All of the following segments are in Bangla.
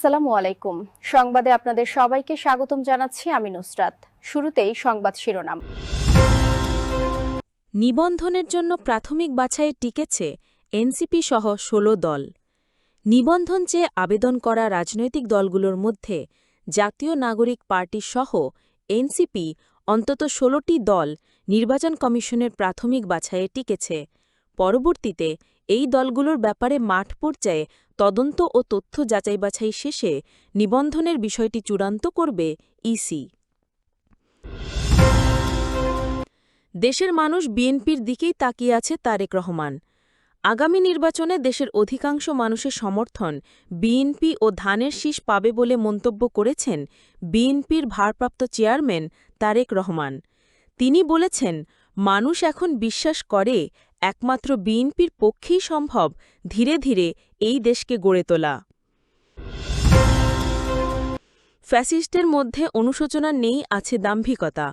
আসসালামু আলাইকুম। সংবাদে আপনাদের সবাইকে স্বাগতম জানাচ্ছি আমি নুসরাত। শুরুতেই সংবাদ শিরোনাম। নিবন্ধনের জন্য প্রাথমিক বাছাইয়ে টিকেছে এনসিপি সহ ১৬ দল। নিবন্ধন চেয়ে আবেদন করা রাজনৈতিক দলগুলোর মধ্যে জাতীয় নাগরিক পার্টি সহ এনসিপি অন্তত ১৬টি দল নির্বাচন কমিশনের প্রাথমিক বাছাইয়ে টিকেছে। পরবর্তীতে এই দলগুলোর ব্যাপারে মাঠ পর্যায়ে তদন্ত ও তথ্য যাচাই-বাছাই শেষে নিবন্ধনের বিষয়টি চূড়ান্ত করবে ইসি। দেশের মানুষ বিএনপির দিকেই তাকিয়ে আছে তারেক রহমান। আগামী নির্বাচনে দেশের অধিকাংশ মানুষের সমর্থন বিএনপি ও ধানের শীষ পাবে বলে মন্তব্য করেছেন বিএনপির ভারপ্রাপ্ত চেয়ারম্যান তারেক রহমান। তিনি বলেছেন, মানুষ এখন বিশ্বাস করে একমাত্র বিএনপির পক্ষেই সম্ভব ধীরে ধীরে এই দেশকে গড়ে তোলা। ফ্যাসিস্টদের মধ্যে অনুশোচনা নেই, আছে দাম্ভিকতা।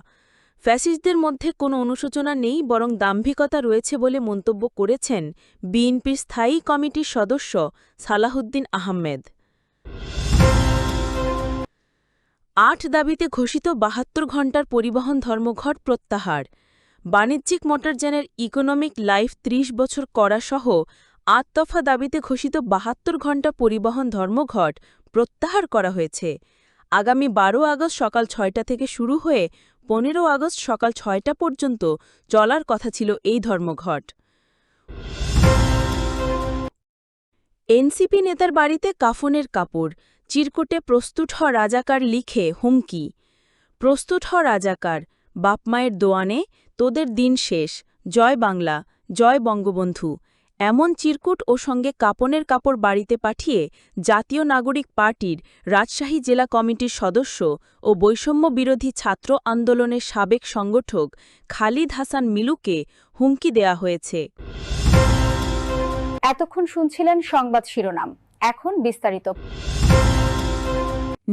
ফ্যাসিস্টদের মধ্যে কোনো অনুশোচনা নেই, বরং দাম্ভিকতা রয়েছে বলে মন্তব্য করেছেন বিএনপির স্থায়ী কমিটির সদস্য সালাহউদ্দিন আহমেদ। ৮ দাবিতে ঘোষিত ৭২ ঘণ্টার পরিবহন ধর্মঘট প্রত্যাহার। বাণিজ্যিক মোটরযানের ইকোনমিক লাইফ ৩০ বছর করা সহ ৮ দফা দাবিতে ঘোষিত ৭২ ঘণ্টা পরিবহন ধর্মঘট প্রত্যাহার করা হয়েছে। আগামী ১২ আগস্ট সকাল ৬টা থেকে শুরু হয়ে ১৫ আগস্ট সকাল ৬টা পর্যন্ত চলার কথা ছিল এই ধর্মঘট। এনসিপি নেতার বাড়িতে কাফনের কাপড়, চিরকুটে প্রস্তুত হ রাজাকার লিখে হুমকি। প্রস্তুত হ রাজাকার, বাপমায়ের দোয়ানে তোদের দিন শেষ, জয় বাংলা, জয় বঙ্গবন্ধু এমন চিরকুট ও সঙ্গে কাপনের কাপড় বাড়িতে পাঠিয়ে জাতীয় নাগরিক পার্টির রাজশাহী জেলা কমিটির সদস্য ও বৈষম্য বিরোধী ছাত্র আন্দোলনের সাবেক সংগঠক খালিদ হাসান মিলুকে হুমকি দেয়া হয়েছে। এতক্ষণ শুনছিলেন সংবাদ শিরোনাম, এখন বিস্তারিত।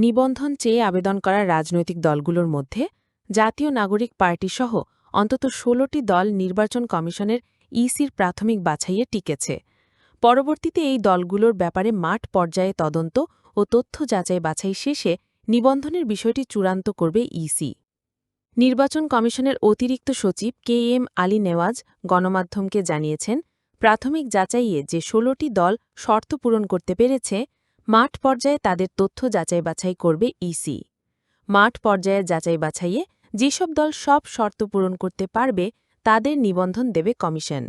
নিবন্ধন চেয়ে আবেদন করা রাজনৈতিক দলগুলোর মধ্যে জাতীয় নাগরিক পার্টি সহ অন্তত ১৬টি দল নির্বাচন কমিশনের ইসির প্রাথমিক বাছাইয়ে টিকেছে। পরবর্তীতে এই দলগুলোর ব্যাপারে মাঠ পর্যায়ে তদন্ত ও তথ্য যাচাই-বাছাই শেষে নিবন্ধনের বিষয়টি চূড়ান্ত করবে ইসি। নির্বাচন কমিশনের অতিরিক্ত সচিব কেএম আলী নেওয়াজ গণমাধ্যমকে জানিয়েছেন, প্রাথমিক যাচাইয়ে যে ১৬টি দল শর্ত পূরণ করতে পেরেছে, মাঠ পর্যায়ে তাদের তথ্য যাচাই-বাছাই করবে ইসি। মাঠ পর্যায়ে যাচাই-বাছাইয়ে যেসব দল সব শর্ত পূরণ করতে পারবে তাদের নিবন্ধন দেবে কমিশন।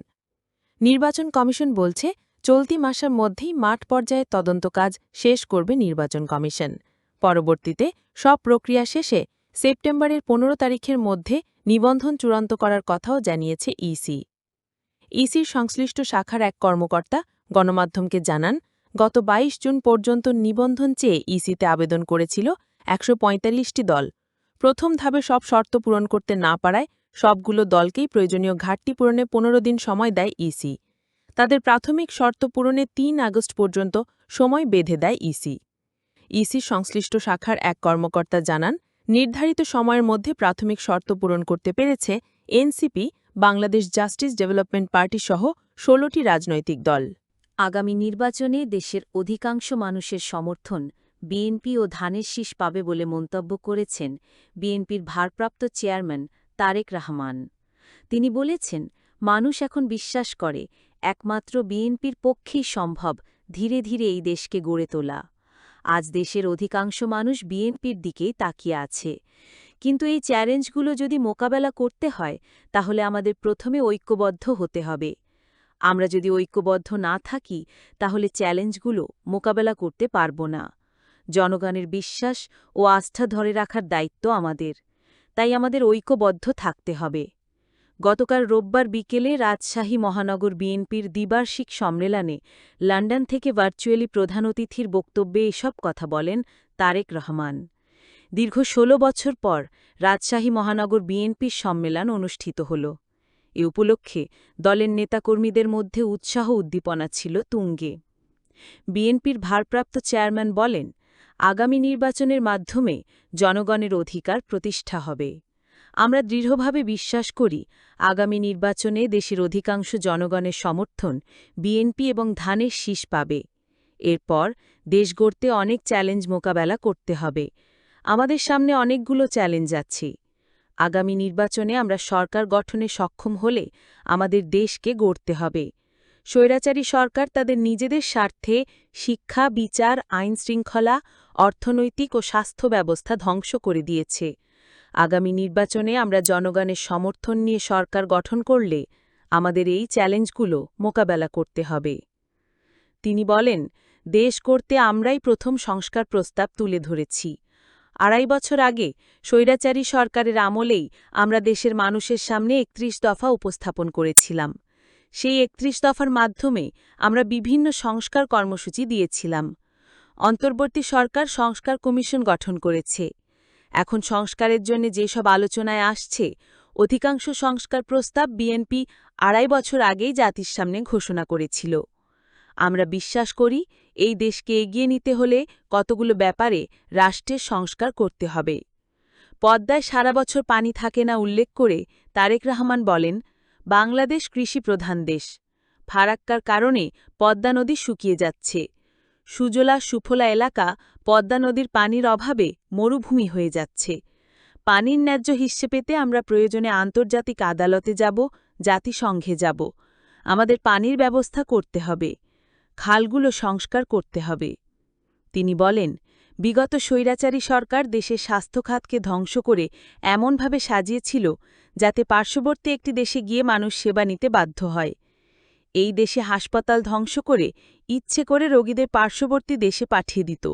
নির্বাচন কমিশন বলছে, চলতি মাসের মধ্যেই মাঠ পর্যায়ে তদন্ত কাজ শেষ করবে নির্বাচন কমিশন। পরবর্তীতে সব প্রক্রিয়া শেষে সেপ্টেম্বরের ১৫ তারিখের মধ্যে নিবন্ধন চূড়ান্ত করার কথাও জানিয়েছে ইসি। ইসির সংশ্লিষ্ট শাখার এক কর্মকর্তা গণমাধ্যমকে জানান, গত ২২ জুন পর্যন্ত নিবন্ধন চেয়ে ইসিতে আবেদন করেছিল ১৪৫টি দল। প্রথম ধাপে সব শর্ত পূরণ করতে না পারায় সবগুলো দলকেই প্রয়োজনীয় ঘাটতি পূরণে ১৫ দিন সময় দেয় ইসি। তাদের প্রাথমিক শর্ত পূরণে ৩ আগস্ট পর্যন্ত সময় বেঁধে দেয় ইসি। ইসির সংশ্লিষ্ট শাখার এক কর্মকর্তা জানান, নির্ধারিত সময়ের মধ্যে প্রাথমিক শর্ত পূরণ করতে পেরেছে NCP, Bangladesh justice development party সহ ১৬টি রাজনৈতিক দল। আগামী নির্বাচনে দেশের অধিকাংশ মানুষের সমর্থন বিএনপি ও ধানের শীষ পাবে বলে মন্তব্য করেছেন বিএনপির ভারপ্রাপ্ত চেয়ারম্যান তারেক রহমান। তিনি বলেছেন, মানুষ এখন বিশ্বাস করে একমাত্র বিএনপির পক্ষেই সম্ভব ধীরে ধীরে এই দেশকে গড়ে তোলা। আজ দেশের অধিকাংশ মানুষ বিএনপির দিকেই তাকিয়ে আছে। কিন্তু এই চ্যালেঞ্জগুলো যদি মোকাবেলা করতে হয়, তাহলে আমাদের প্রথমে ঐক্যবদ্ধ হতে হবে। আমরা যদি ঐক্যবদ্ধ না থাকি, তাহলে চ্যালেঞ্জগুলো মোকাবেলা করতে পারব না। জনগণের বিশ্বাস ও আস্থা ধরে রাখার দায়িত্ব আমাদের, তাই আমাদের ঐক্যবদ্ধ থাকতে হবে। গতকাল রোববার বিকেলে রাজশাহী মহানগর বিএনপির দ্বিবার্ষিক সম্মেলনে লন্ডন থেকে ভার্চুয়ালি প্রধান অতিথির বক্তব্যে এসব কথা বলেন তারেক রহমান। দীর্ঘ ১৬ বছর পর রাজশাহী মহানগর বিএনপির সম্মেলন অনুষ্ঠিত হল। এ উপলক্ষে দলের নেতাকর্মীদের মধ্যে উৎসাহ উদ্দীপনা ছিল তুঙ্গে। বিএনপির ভারপ্রাপ্ত চেয়ারম্যান বলেন, আগামী নির্বাচনের মাধ্যমে জনগণের অধিকার প্রতিষ্ঠা হবে। আমরা দৃঢ়ভাবে বিশ্বাস করি, আগামী নির্বাচনে দেশের অধিকাংশ জনগণের সমর্থন বিএনপি এবং ধানের শীষ পাবে। এরপর দেশ গড়তে অনেক চ্যালেঞ্জ মোকাবেলা করতে হবে। আমাদের সামনে অনেকগুলো চ্যালেঞ্জ আছে। আগামী নির্বাচনে আমরা সরকার গঠনে সক্ষম হলে আমাদের দেশকে গড়তে হবে। স্বৈরাচারী সরকার তাদের নিজেদের স্বার্থে শিক্ষা, বিচার, আইনশৃঙ্খলা, অর্থনৈতিক ও স্বাস্থ্য ব্যবস্থা ধ্বংস করে দিয়েছে। আগামী নির্বাচনে আমরা জনগণের সমর্থন নিয়ে সরকার গঠন করলে আমাদের এই চ্যালেঞ্জগুলো মোকাবেলা করতে হবে। তিনি বলেন, দেশ গড়তে আমরাই প্রথম সংস্কার প্রস্তাব তুলে ধরেছি। ২.৫ বছর আগে স্বৈরাচারী সরকারের আমলেই আমরা দেশের মানুষের সামনে ৩১ দফা উপস্থাপন করেছিলাম। সেই ৩১ দফার মাধ্যমে আমরা বিভিন্ন সংস্কার কর্মসূচি দিয়েছিলাম। অন্তর্বর্তী সরকার সংস্কার কমিশন গঠন করেছে। এখন সংস্কারের জন্য যেসব আলোচনায় আসছে, অধিকাংশ সংস্কার প্রস্তাব বিএনপি ২.৫ বছর আগেই জাতির সামনে ঘোষণা করেছিল। আমরা বিশ্বাস করি, এই দেশকে এগিয়ে নিতে হলে কতগুলো ব্যাপারে রাষ্ট্রের সংস্কার করতে হবে। পদ্মায় সারা বছর পানি থাকে না উল্লেখ করে তারেক রহমান বলেন, বাংলাদেশ কৃষিপ্রধান দেশ। ফারাক্কার কারণে পদ্মা নদী শুকিয়ে যাচ্ছে। সুজলা সুফলা এলাকা পদ্মা নদীর পানির অভাবে মরুভূমি হয়ে যাচ্ছে। পানির ন্যায্য হিস্যে পেতে আমরা প্রয়োজনে আন্তর্জাতিক আদালতে যাব, জাতিসংঘে যাব। আমাদের পানির ব্যবস্থা করতে হবে। খালগুলো সংস্কার করতে হবে। তিনি বলেন, বিগত স্বৈরাচারী সরকার দেশের স্বাস্থ্যখাতকে ধ্বংস করে এমনভাবে সাজিয়েছিল যাতে পার্শ্ববর্তী একটি দেশে গিয়ে মানুষ সেবা নিতে বাধ্য হয়। এই দেশে হাসপাতাল ধ্বংস করে ইচ্ছে করে রোগীদের পার্শ্ববর্তী দেশে পাঠিয়ে দিত।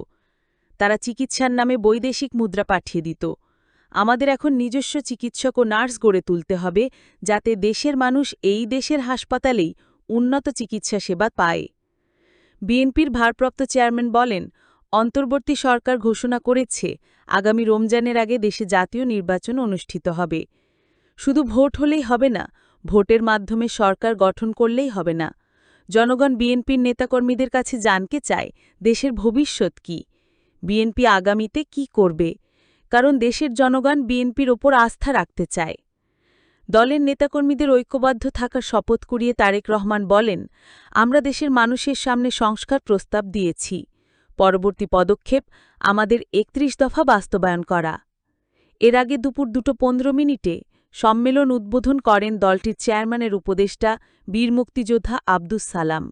তারা চিকিৎসার নামে বৈদেশিক মুদ্রা পাঠিয়ে দিত। আমাদের এখন নিজস্ব চিকিৎসক ও নার্স গড়ে তুলতে হবে, যাতে দেশের মানুষ এই দেশের হাসপাতালেই উন্নত চিকিৎসা সেবা পায়। বিএনপির ভারপ্রাপ্ত চেয়ারম্যান বলেন, অন্তর্বর্তী সরকার ঘোষণা করেছে আগামী রমজানের আগে দেশে জাতীয় নির্বাচন অনুষ্ঠিত হবে। শুধু ভোট হলেই হবে না, ভোটের মাধ্যমে সরকার গঠন করলেই হবে না। জনগণ বিএনপির নেতাকর্মীদের কাছে জানতে চায় দেশের ভবিষ্যৎ কি, বিএনপি আগামীতে কি করবে, কারণ দেশের জনগণ বিএনপির ওপর আস্থা রাখতে চায়। দলের নেতাকর্মীদের ঐক্যবদ্ধ থাকার শপথ করিয়ে তারেক রহমান বলেন, আমরা দেশের মানুষের সামনে সংস্কার প্রস্তাব দিয়েছি। পরবর্তী পদক্ষেপ আমাদের ৩১ দফা বাস্তবায়ন করা। এর আগে দুপুর 2:15 সম্মেলন উদ্বোধন করেন দলটির চেয়ারম্যানের উপদেষ্টা বীর মুক্তিযোদ্ধা আব্দুস সালাম।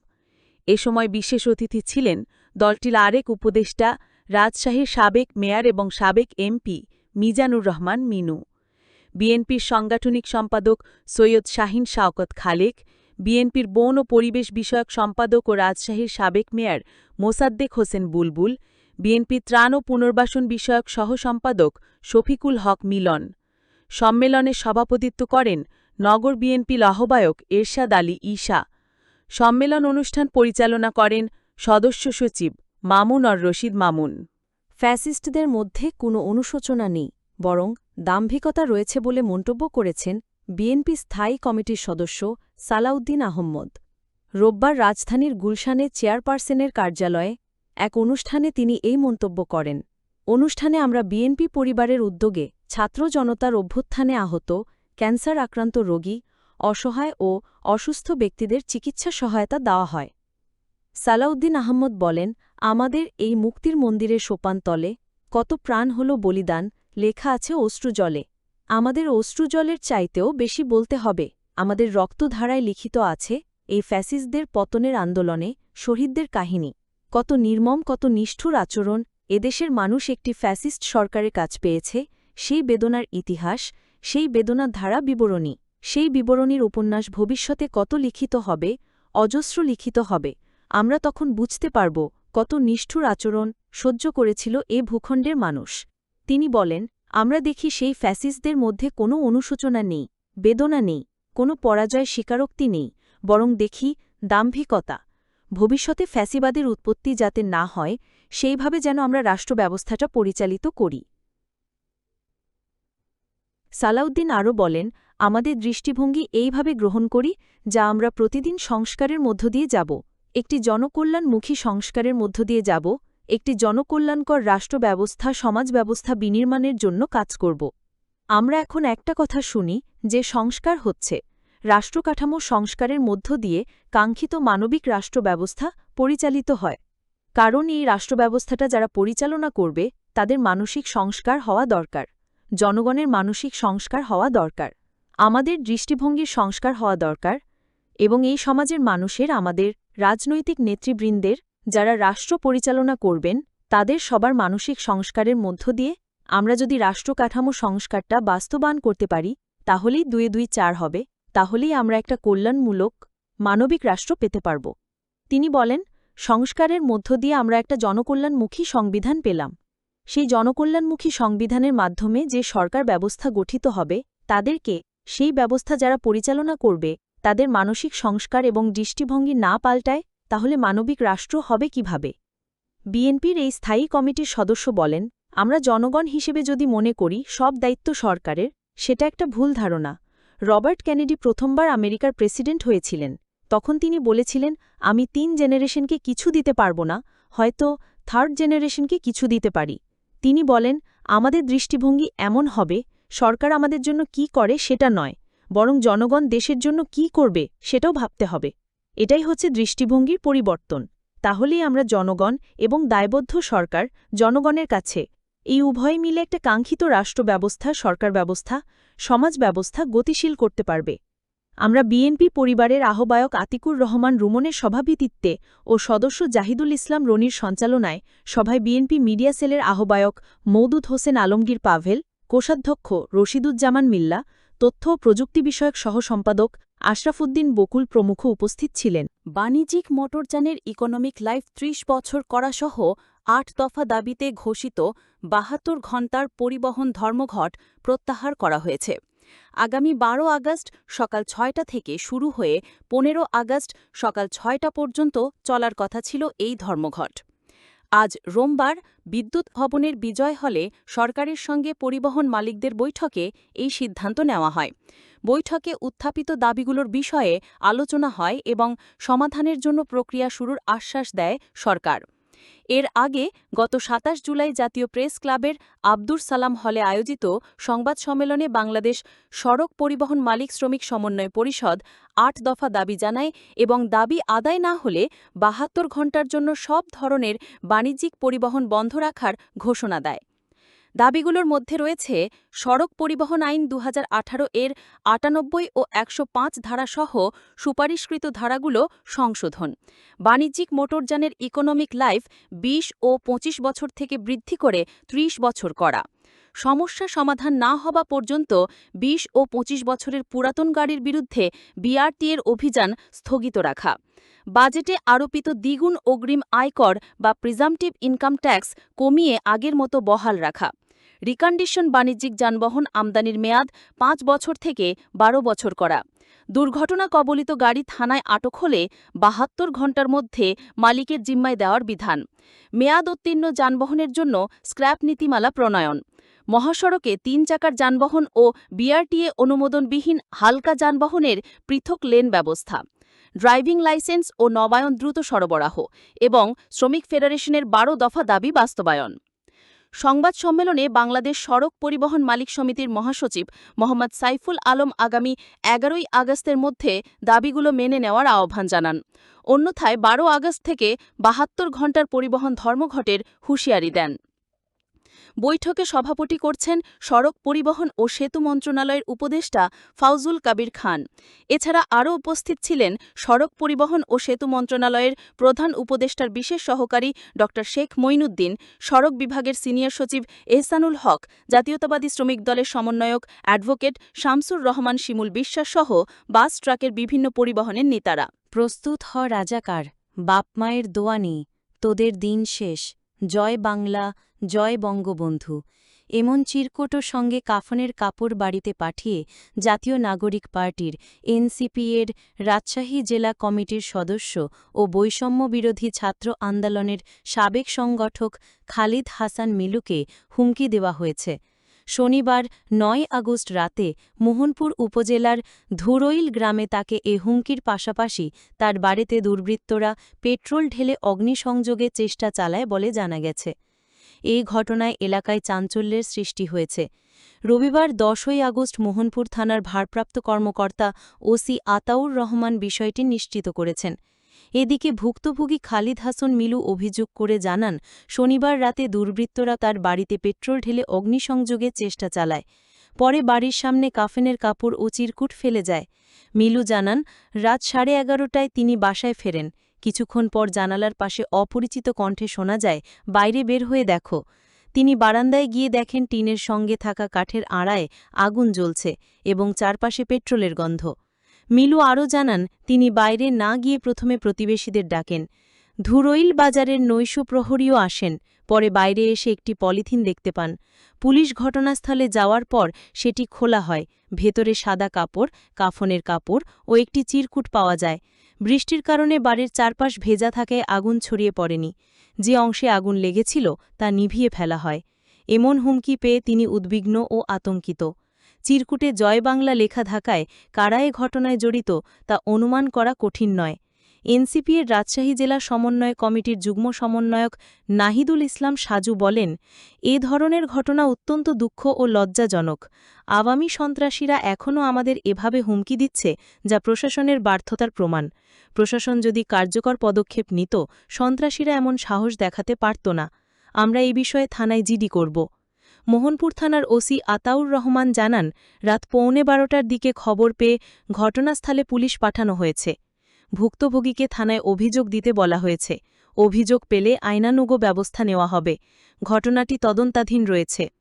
এ সময় বিশেষ অতিথি ছিলেন দলটির আরেক উপদেষ্টা, রাজশাহীর সাবেক মেয়র এবং সাবেক এমপি মিজানুর রহমান মিনু, বিএনপির সাংগঠনিক সম্পাদক সৈয়দ শাহীন শাওকত খালেক, বিএনপির বন ও পরিবেশ বিষয়ক সম্পাদক ও রাজশাহীর সাবেক মেয়র মোসাদ্দেক হোসেন বুলবুল, বিএনপির ত্রাণ ও পুনর্বাসন বিষয়ক সহ সম্পাদক শফিকুল হক মিলন। সম্মেলনে সভাপতিত্ব করেন নগর বিএনপির আহ্বায়ক এরশাদ আলী ঈশা। সম্মেলন অনুষ্ঠান পরিচালনা করেন সদস্য সচিব মামুন আর রশিদ মামুন। ফ্যাসিস্টদের মধ্যে কোনো অনুশোচনা নেই, বরং দাম্ভিকতা রয়েছে বলে মন্তব্য করেছেন বিএনপি স্থায়ী কমিটির সদস্য সালাউদ্দিন আহম্মদ। রোববার রাজধানীর গুলশানে চেয়ারপারসনের কার্যালয়ে এক অনুষ্ঠানে তিনি এই মন্তব্য করেন। অনুষ্ঠানে আমরা বিএনপি পরিবারের উদ্যোগে ছাত্র জনতার অভ্যুত্থানে আহত, ক্যান্সার আক্রান্ত রোগী, অসহায় ও অসুস্থ ব্যক্তিদের চিকিৎসা সহায়তা দেওয়া হয়। সালাউদ্দিন আহম্মদ বলেন, আমাদের এই মুক্তির মন্দিরের সোপানতলে কত প্রাণ হল বলিদান লেখা আছে অশ্রুজলে। আমাদের অশ্রুজলের চাইতেও বেশি বলতে হবে, আমাদের রক্তধারায় লিখিত আছে এই ফ্যাসিস্টদের পতনের আন্দোলনে শহীদদের কাহিনী। কত নির্মম, কত নিষ্ঠুর আচরণ এদেশের মানুষ একটি ফ্যাসিস্ট সরকারের কাছ পেয়েছে, সেই বেদনার ইতিহাস, সেই বেদনার ধারা বিবরণী। সেই বিবরণীর উপন্যাস ভবিষ্যতে কত লিখিত হবে, অজস্র লিখিত হবে। আমরা তখন বুঝতে পারব কত নিষ্ঠুর আচরণ সহ্য করেছিল এ ভূখণ্ডের মানুষ। তিনি বলেন, আমরা দেখি সেই ফ্যাসিস্টদের মধ্যে কোনো অনুশোচনা নেই, বেদনা নেই, কোনো পরাজয় স্বীকারোক্তি নেই, বরং দেখি দাম্ভিকতা। ভবিষ্যতে ফ্যাসিবাদের উৎপত্তি যাতে না হয়, সেইভাবে যেন আমরা রাষ্ট্র ব্যবস্থাটা পরিচালিত করি। সালাউদ্দিন আরও বলেন, আমাদের দৃষ্টিভঙ্গি এইভাবে গ্রহণ করি যা আমরা প্রতিদিন সংস্কারের মধ্য দিয়ে যাব, একটি জনকল্যাণমুখী সংস্কারের মধ্য দিয়ে যাব, একটি জনকল্যাণকর রাষ্ট্র ব্যবস্থা, সমাজ ব্যবস্থা বিনির্মাণের জন্য কাজ করব। আমরা এখন একটা কথা শুনি যে সংস্কার হচ্ছে, রাষ্ট্রকাঠামো সংস্কারের মধ্য দিয়ে কাঙ্ক্ষিত মানবিক রাষ্ট্র ব্যবস্থা পরিচালিত হয়। কারণ এই রাষ্ট্রব্যবস্থাটা যারা পরিচালনা করবে তাদের মানসিক সংস্কার হওয়া দরকার, জনগণের মানসিক সংস্কার হওয়া দরকার, আমাদের দৃষ্টিভঙ্গির সংস্কার হওয়া দরকার এবং এই সমাজের মানুষের, আমাদের রাজনৈতিক নেতৃবৃন্দের যারা রাষ্ট্র পরিচালনা করবেন তাদের সবার মানসিক সংস্কারের মধ্য দিয়ে আমরা যদি রাষ্ট্রকাঠামো সংস্কারটা বাস্তবায়ন করতে পারি তাহলেই 2-2 4 হবে, তাহলেই আমরা একটা কল্যাণমূলক মানবিক রাষ্ট্র পেতে পারব। তিনি বলেন, সংস্কারের মধ্য দিয়ে আমরা একটা জনকল্যাণমুখী সংবিধান পেলাম। সেই জনকল্যাণমুখী সংবিধানের মাধ্যমে যে সরকার ব্যবস্থা গঠিত হবে তাদেরকে, সেই ব্যবস্থা যারা পরিচালনা করবে তাদের মানসিক সংস্কার এবং দৃষ্টিভঙ্গি না পাল্টায় তাহলে মানবিক রাষ্ট্র হবে কিভাবে? বিএনপির এই স্থায়ী কমিটির সদস্য বলেন, আমরা জনগণ হিসেবে যদি মনে করি সব দায়িত্ব সরকারের, সেটা একটা ভুল ধারণা। রবার্ট কেনেডি প্রথমবার আমেরিকার প্রেসিডেন্ট হয়েছিলেন, তখন তিনি বলেছিলেন, আমি 3 জেনারেশনকে কিছু দিতে পারব না, হয়তো 3rd জেনারেশনকে কিছু দিতে পারি। তিনি বলেন, আমাদের দৃষ্টিভঙ্গি এমন হবে, সরকার আমাদের জন্য কি করে সেটা নয়, বরং জনগণ দেশের জন্য কি করবে সেটাও ভাবতে হবে। এটাই হচ্ছে দৃষ্টিভঙ্গির পরিবর্তন। তাহলেই আমরা জনগণ এবং দায়বদ্ধ সরকার, জনগণের কাছে এই উভয় মিলে একটা কাঙ্ক্ষিত রাষ্ট্র ব্যবস্থা, সরকার ব্যবস্থা, সমাজ ব্যবস্থা গতিশীল করতে পারবে। আমরা বিএনপি পরিবারের আহ্বায়ক আতিকুর রহমান রুমনের সভাপতিত্বে ও সদস্য জাহিদুল ইসলাম রনির সঞ্চালনায় সভায় বিএনপি মিডিয়া সেলের আহ্বায়ক মওদুদ হোসেন আলমগীর পাভেল, কোষাধ্যক্ষ রশিদুজ্জামান মিল্লা, তথ্য ও প্রযুক্তি বিষয়ক সহ-সম্পাদক আশরাফুদ্দিন বকুল প্রমুখ উপস্থিত ছিলেন। বাণিজ্যিক মোটরযানের ইকোনমিক লাইফ 30 বছর করাসহ 8 দফা দাবিতে ঘোষিত 72 ঘণ্টার পরিবহন ধর্মঘট প্রত্যাহার করা হয়েছে। আগামী 12 আগস্ট সকাল 6টা থেকে শুরু হয়ে 15 আগস্ট সকাল 6টা পর্যন্ত চলার কথা ছিল এই ধর্মঘট। আজ রোববার বিদ্যুৎ ভবনের বিজয় হলে সরকারের সঙ্গে পরিবহন মালিকদের বৈঠকে এই সিদ্ধান্ত নেওয়া হয়। বৈঠকে উত্থাপিত দাবিগুলোর বিষয়ে আলোচনা হয় এবং সমাধানের জন্য প্রক্রিয়া শুরুর আশ্বাস দেয় সরকার। এর আগে গত 27 জুলাই জাতীয় প্রেস ক্লাবের আব্দুর সালাম হলে আয়োজিত সংবাদ সম্মেলনে বাংলাদেশ সড়ক পরিবহন মালিক শ্রমিক সমন্বয় পরিষদ 8 দফা দাবি জানায় এবং দাবি আদায় না হলে 72 ঘণ্টার জন্য সব ধরনের বাণিজ্যিক পরিবহন বন্ধ রাখার ঘোষণা দেয়। দাবিগুলোর মধ্যে রয়েছে সড়ক পরিবহন আইন 2018 এর 98 ও 105 ধারাসহ সুপারিশকৃত ধারাগুলো সংশোধন, বাণিজ্যিক মোটরযানের ইকোনমিক লাইফ 20 ও 25 বছর থেকে বৃদ্ধি করে 30 বছর করা, সমস্যা সমাধান না হওয়া পর্যন্ত 20 ও 25 বছরের পুরাতন গাড়ির বিরুদ্ধে বিআরটিএর অভিযান স্থগিত রাখা, বাজেটে আরোপিত দ্বিগুণ অগ্রিম আয়কর বা প্রিজাম্পটিভ ইনকাম ট্যাক্স কমিয়ে আগের মতো বহাল রাখা, রিকন্ডিশন বাণিজ্যিক যানবাহন আমদানির মেয়াদ 5 বছর থেকে 12 বছর করা, দুর্ঘটনা কবলিত গাড়ি থানায় আটক হলে 72 ঘণ্টার মধ্যে মালিকের জিম্মায় দেওয়ার বিধান, মেয়াদ উত্তীর্ণ যানবাহনের জন্য স্ক্র্যাপ নীতিমালা প্রণয়ন, মহাসড়কে 3 চাকার যানবাহন ও বিআরটিএ অনুমোদনবিহীন হালকা যানবাহনের পৃথক লেন ব্যবস্থা, ড্রাইভিং লাইসেন্স ও নবায়ন দ্রুত সরবরাহ এবং শ্রমিক ফেডারেশনের 12 দফা দাবি বাস্তবায়ন। সংবাদ সম্মেলনে বাংলাদেশ সড়ক পরিবহন মালিক সমিতির মহাসচিব মোহাম্মদ সাইফুল আলম আগামী 11 আগস্টের মধ্যে দাবিগুলো মেনে নেওয়ার আহ্বান জানান। অন্যথায় 12 আগস্ট থেকে 72 ঘণ্টার পরিবহন ধর্মঘটের হুঁশিয়ারি দেন। বৈঠকে সভাপতি করছেন সড়ক পরিবহন ও সেতু মন্ত্রণালয়ের উপদেষ্টা ফাউজুল কাবির খান। এছাড়া আরও উপস্থিত ছিলেন সড়ক পরিবহন ও সেতু মন্ত্রণালয়ের প্রধান উপদেষ্টার বিশেষ সহকারী ড শেখ মঈনুদ্দিন, সড়ক বিভাগের সিনিয়র সচিব এহসানুল হক, জাতীয়তাবাদী শ্রমিক দলের সমন্বয়ক অ্যাডভোকেট শামসুর রহমান শিমুল বিশ্বাস সহ বাস ট্রাকের বিভিন্ন পরিবহনের নেতারা। প্রস্তুত হ রাজাকার, বাপমায়ের দোয়ানি, তোদের দিন শেষ, জয় বাংলা, জয় বঙ্গবন্ধু, এমন চিরকোটোর সঙ্গে কাফনের কাপড় বাড়িতে পাঠিয়ে জাতীয় নাগরিক পার্টির এনসিপি-এর রাজশাহী জেলা কমিটির সদস্য ও বৈষম্য বিরোধী ছাত্র আন্দোলনের সাবেক সংগঠক খালিদ হাসান মিলুকে হুমকি দেওয়া হয়েছে। শনিবার 9 আগস্ট রাতে মোহনপুর উপজেলার ধুরইল গ্রামে তাকে এ হুমকির পাশাপাশি তার বাড়িতে দুর্বৃত্তরা পেট্রোল ঢেলে অগ্নিসংযোগের চেষ্টা চালায় বলে জানা গেছে। এই ঘটনায় এলাকায় চাঞ্চল্যের সৃষ্টি হয়েছে। রবিবার 10 আগস্ট মোহনপুর থানার ভারপ্রাপ্ত কর্মকর্তা ওসি আতাউর রহমান বিষয়টি নিশ্চিত করেছেন। এদিকে ভুক্তভোগী খালিদ হাসান মিলু অভিযোগ করে জানান, শনিবার রাতে দুর্বৃত্তরা তার বাড়িতে পেট্রোল ঢেলে অগ্নিসংযোগের চেষ্টা চালায়। পরে বাড়ির সামনে কাফনের কাপড় ও চিরকুট ফেলে যায়। মিলু জানান, রাত 11:30টায় তিনি বাসায় ফেরেন। কিছুক্ষণ পর জানালার পাশে অপরিচিত কণ্ঠে শোনা যায়, বাইরে বের হয়ে দেখো। তিনি বারান্দায় গিয়ে দেখেন টিনের সঙ্গে থাকা কাঠের আড়ায় আগুন জ্বলছে এবং চারপাশে পেট্রোলের গন্ধ। মিলু আরও জানান, তিনি বাইরে না গিয়ে প্রথমে প্রতিবেশীদের ডাকেন। ধুরইল বাজারের নৈশ প্রহরীও আসেন। পরে বাইরে এসে একটি পলিথিন দেখতে পান। পুলিশ ঘটনাস্থলে যাওয়ার পর সেটি খোলা হয়। ভেতরে সাদা কাপড়, কাফনের কাপড় ও একটি চিরকুট পাওয়া যায়। বৃষ্টির কারণে বাড়ির চারপাশ ভেজা থাকায় আগুন ছড়িয়ে পড়েনি। যে অংশে আগুন লেগেছিল তা নিভিয়ে ফেলা হয়। এমন হুমকি পেয়ে তিনি উদ্বিগ্ন ও আতঙ্কিত। চিরকুটে জয় বাংলা লেখা থাকায় কারা এ ঘটনায় জড়িত তা অনুমান করা কঠিন নয়। এনসিপি-এর রাজশাহী জেলা সমন্বয় কমিটির যুগ্ম সমন্বয়ক নাহিদুল ইসলাম সাজু বলেন, এ ধরনের ঘটনা অত্যন্ত দুঃখ ও লজ্জাজনক। আওয়ামী সন্ত্রাসীরা এখনও আমাদের এভাবে হুমকি দিচ্ছে, যা প্রশাসনের ব্যর্থতার প্রমাণ। প্রশাসন যদি কার্যকর পদক্ষেপ নিত, সন্ত্রাসীরা এমন সাহস দেখাতে পারত না। আমরা এই বিষয়ে থানায় জিডি করব। মোহনপুর থানার ওসি আতাউর রহমান জানান, রাত 11:15টার দিকে খবর পেয়ে ঘটনাস্থলে পুলিশ পাঠানো হয়েছে। ভুক্তভোগীকে থানায় অভিযোগ দিতে বলা হয়েছে। অভিযোগ পেলে আইনানুগ ব্যবস্থা নেওয়া হবে। ঘটনাটি তদন্তাধীন রয়েছে।